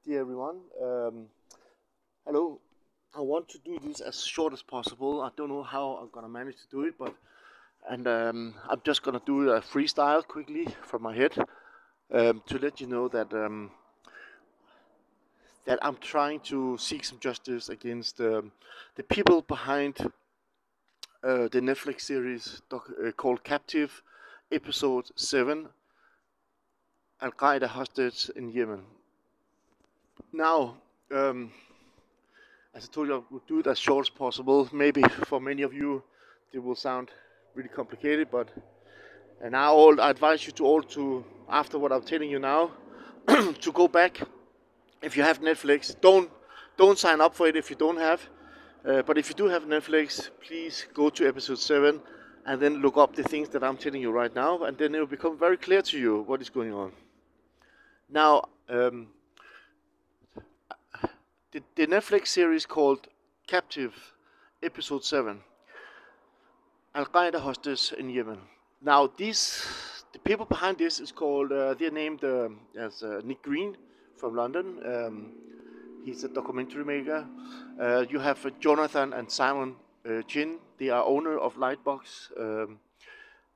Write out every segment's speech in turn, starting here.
dear everyone. Hello. I want to do this as short as possible. I don't know how I'm gonna manage to do it, but I'm just gonna do a freestyle quickly from my head to let you know that I'm trying to seek some justice against the people behind the Netflix series called Captive, Episode 7, Al Qaeda hostage in Yemen. Now, um, as I told you, I would do it as short as possible. Maybe for many of you, it will sound really complicated, but and I advise you to all to, after what I'm telling you now, to go back. If you have Netflix, don't sign up for it if you don't have. But if you do have Netflix, please go to episode 7 and then look up the things that I'm telling you right now, and then it will become very clear to you what is going on. Now, the Netflix series called Captive, Episode 7, Al Qaeda hostage in Yemen. Now, the people behind this is called, they're named as Nick Green from London. He's a documentary maker. You have Jonathan and Simon Chinn. They are owner of Lightbox,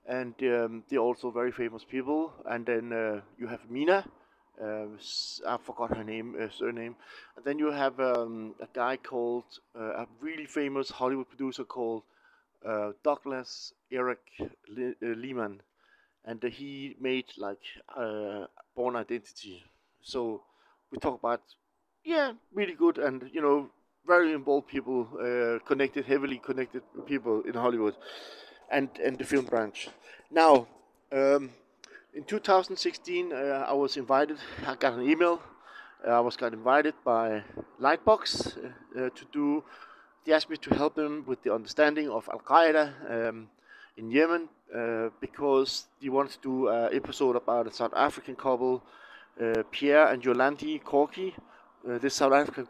and they're also very famous people. And then you have Mina. I forgot her surname. And then you have a guy called a really famous Hollywood producer called Douglas Eric Liman, and he made like Born Identity. So we talk about really good and very involved people, heavily connected people in Hollywood and the film branch. Now, in 2016, I was invited. I got an email. Got invited by Lightbox to do. They asked me to help them with the understanding of Al Qaeda in Yemen because they wanted to do an episode about a South African couple, Pierre and Yolandi Corky. This South African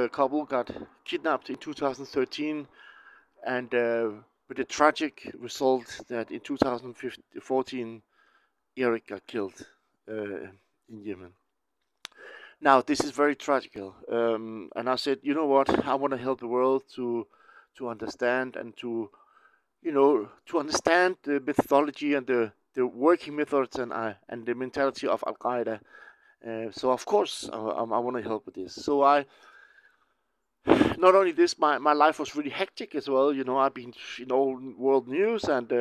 couple got kidnapped in 2013, and with the tragic result that in 2014 Eric got killed in Yemen. Now this is very tragical, and I said, you know what? I want to help the world to understand and to understand the methodology and the working methods and the mentality of Al Qaeda. So of course I want to help with this. So I not only this, my life was really hectic as well. I've been in all world news, and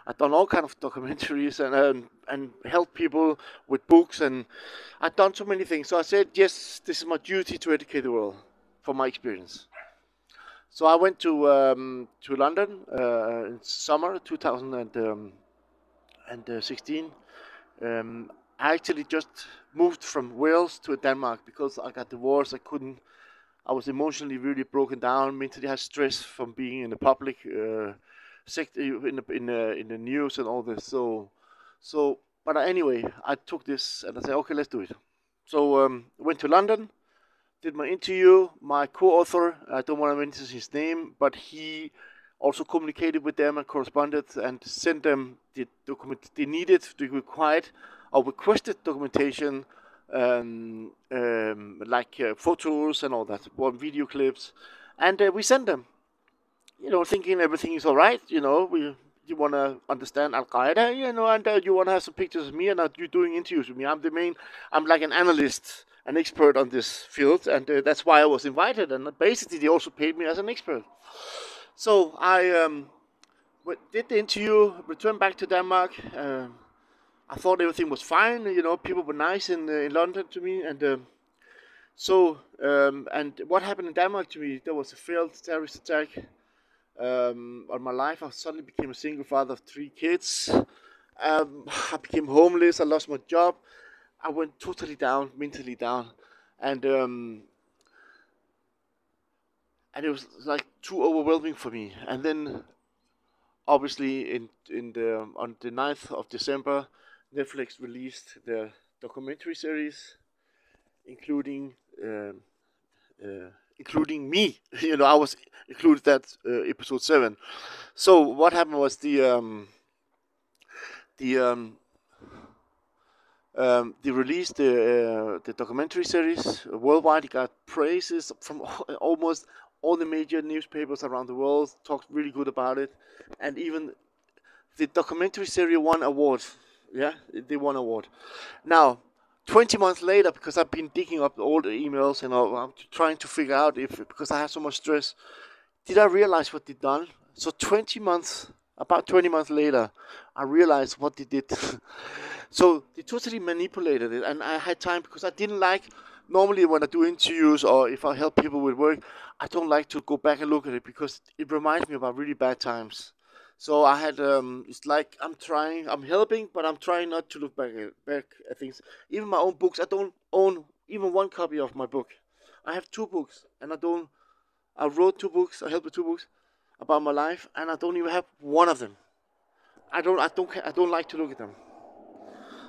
I've done all kind of documentaries and helped people with books, and I've done so many things. So I said, yes, this is my duty to educate the world from my experience. So I went to London in summer 2016. I actually just moved from Wales to Denmark because I got divorced. I was emotionally really broken down. Mentally, had stress from being in the public sector, in the news and all this. But anyway, I took this and I said, okay, let's do it. So went to London, did my interview. My co-author, I don't want to mention his name, but he also communicated with them and corresponded and sent them the document they needed, the required or requested documentation, like photos and all that, video clips, and we sent them. Thinking everything is all right. You want to understand Al Qaeda, and you want to have some pictures of me, and you're doing interviews with me. I'm like an analyst, an expert on this field, and that's why I was invited. And basically, they also paid me as an expert. So I did the interview, returned back to Denmark. I thought everything was fine. People were nice in London to me, and and what happened in Denmark to me? There was a failed terrorist attack on my life. I suddenly became a single father of 3 kids. I became homeless. I lost my job. I went totally down, mentally down, and it was like too overwhelming for me. And then, obviously, on the 9th of December, Netflix released their documentary series, including including me. I was included that episode 7. So what happened was the They released the documentary series worldwide. It got praises from almost all the major newspapers around the world. Talked really good about it, and even the documentary series won award. Yeah, they won award. Now, 20 months later, because I've been digging up all the emails and I'm trying to figure out if, because I had so much stress, did I realize what they'd done? So 20 months, about 20 months later, I realized what they did. So they totally manipulated it, and I had time because I didn't like. Normally, when I do interviews or if I help people with work, I don't like to go back and look at it because it reminds me about really bad times. So I had, it's like I'm helping, but I'm trying not to look back at things. Even my own books, I don't own even one copy of my book. I have two books, and I wrote two books, I helped with two books about my life, and I don't even have one of them. I don't like to look at them.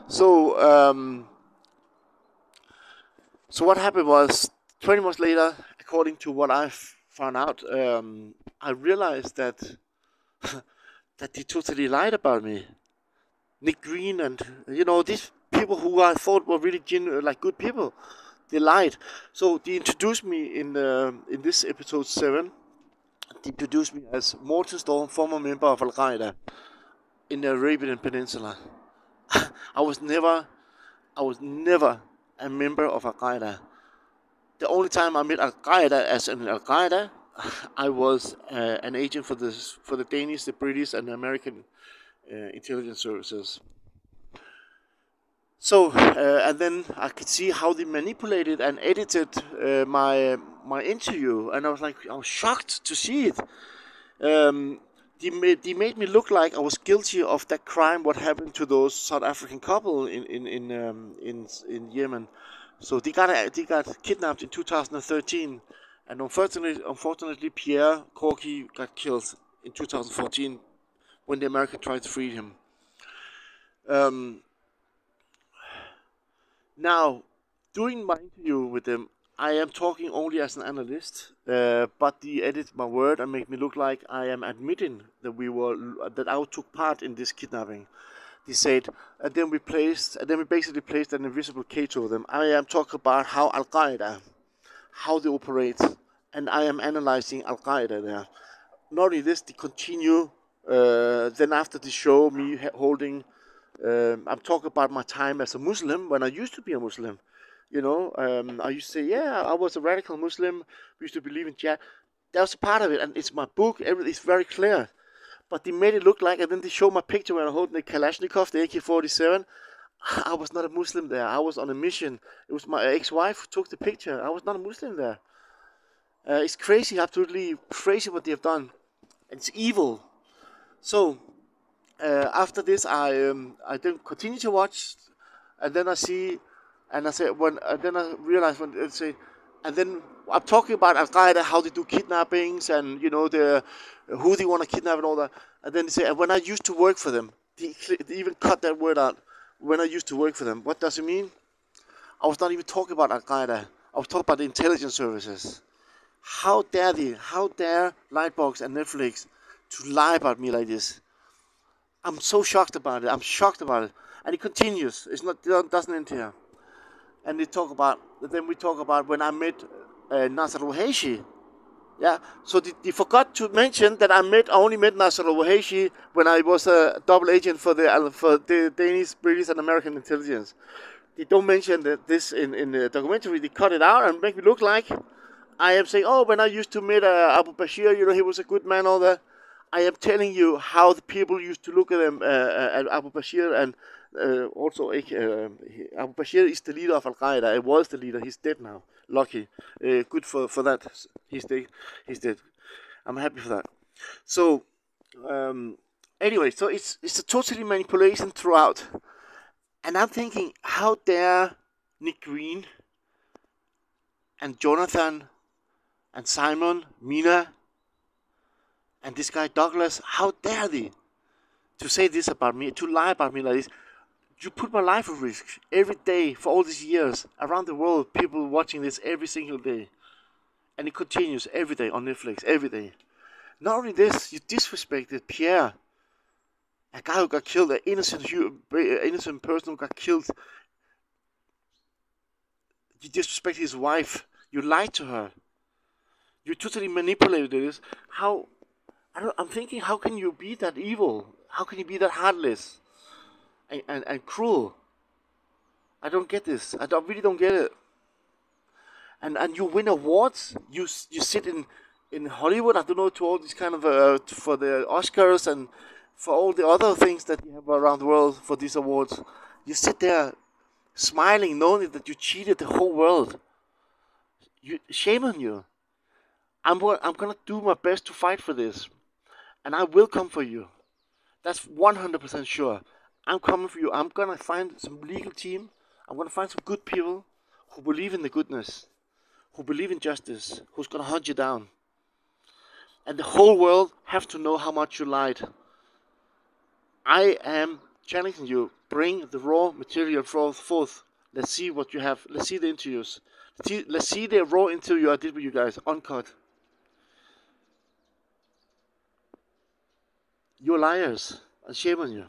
So, so what happened was 20 months later, according to what I found out, I realized that that they totally lied about me. Nick Green and these people who I thought were really like good people, they lied. So they introduced me in this episode 7. They introduced me as Morten Storm, former member of Al Qaeda in the Arabian Peninsula. I was never I was never a member of Al Qaeda. The only time I met Al Qaeda as an Al Qaeda, I was an agent for the Danish, the British, and the American intelligence services. So, and then I could see how they manipulated and edited my interview, and I was shocked to see it. They made me look like I was guilty of that crime. What happened to those South African couple in Yemen? So they got kidnapped in 2013, and unfortunately, Pierre Corky got killed in 2014 when the American tried to free him. Um, Now, during my interview with them, I am talking only as an analyst, but they edit my word and make me look like I am admitting that I took part in this kidnapping. They said, and then we basically placed an invisible cage over them. I am talking about how Al Qaeda, how they operate, and I am analyzing Al Qaeda there. Not only this, they continue. Then after the show, me holding I'm talking about my time as a Muslim when I used to be a Muslim. I used to say, yeah, I was a radical Muslim. We used to believe in jihad. That was a part of it, and it's my book. Everything's very clear. But they made it look like, and then they showed my picture when I holding the Kalashnikov, the AK-47. I was not a Muslim there. I was on a mission. It was my ex-wife who took the picture. I was not a Muslim there. It's crazy, absolutely crazy what they have done. It's evil. So after this, I then continue to watch, and then I see, and I say then I realize when they say, and then I'm talking about Al Qaeda, how they do kidnappings, and the who they want to kidnap and all that, and then they say, and when I used to work for them, they even cut that word out. When I used to work for them, what does it mean? I was not even talking about Al Qaeda. I was talking about the intelligence services. How dare they? How dare Lightbox and Netflix to lie about me like this? I'm so shocked about it. I'm shocked about it. And it continues. It doesn't end here. And then we talk about when I met Nasser al-Wahishi. Yeah. So they forgot to mention that I only met Nasser al-Wahishi when I was a double agent for the Danish, British, and American intelligence. They don't mention this in the documentary. They cut it out and make me look like I am saying, oh, when I used to meet Abu Bashir, he was a good man, all that. I am telling you how the people used to look at him, at Abu Bashir, and also Abu Bashir is the leader of Al Qaeda. He was the leader. He's dead now. Lucky, good for that. He's dead. He's dead. I'm happy for that. So anyway, so it's a totally manipulation throughout, and I'm thinking, how dare Nick Green and Jonathan and Simon, Mina, and this guy Douglas, how dare they to say this about me, to lie about me like this? You put my life at risk every day for all these years around the world. People watching this every single day, and it continues every day on Netflix, every day. Not only this, you disrespected Pierre, a guy who got killed, an innocent person who got killed You disrespect his wife. You lied to her. You totally manipulated this. I'm thinking, how can you be that evil? How can you be that heartless and cruel? I don't get this. Really don't get it. And you win awards. You sit in Hollywood. I don't know, to all these kind of for the Oscars and for all the other things that you have around the world for these awards. You sit there smiling, knowing that you cheated the whole world. Shame on you. I'm gonna do my best to fight for this, and I will come for you. That's 100% sure. I'm coming for you. I'm gonna find some legal team. I'm gonna find some good people who believe in the goodness, who believe in justice, who's gonna hunt you down. And the whole world have to know how much you lied. I am challenging you. Bring the raw material forth. Let's see what you have. Let's see the interviews. Let's see the raw interview I did with you guys, uncut. You're liars, and shame on you.